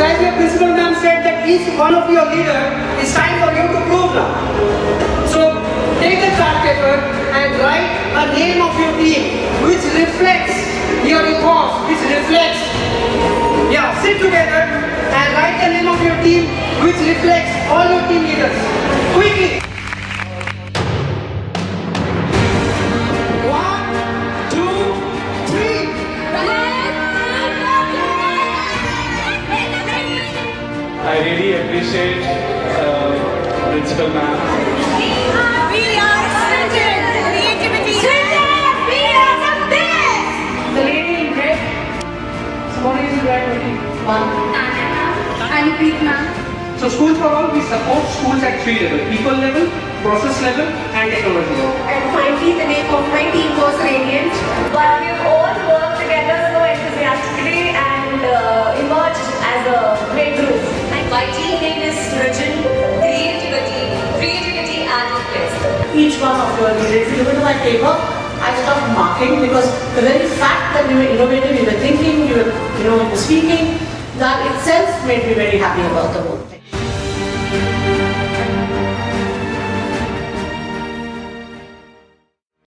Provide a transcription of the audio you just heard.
as your principal ma'am said that each one of your leader, it's time for you to prove now. So take the chart paper and write a name of your team which reflects your cause, which reflects. Yeah, sit together and write the name of your team which reflects all your team leaders. Quickly. 1, 2, 3. I really appreciate Principal Ma'am. We are stringent. Creativity. Stringent. We are the best. The lady in red. So what is your graduating? One. Anuprit ma'am. So School for All, we support schools at 3 levels: people level, process level and technology level. And finally, the name of my team was Radiant. But we all worked together so enthusiastically and emerged as a great group. My team name is Srijan. Creativity and interest. Each one of your leaders, if you look into my paper, I stopped marking because the very fact that you were innovative, you were thinking, you were speaking, that itself made me very happy about the whole thing.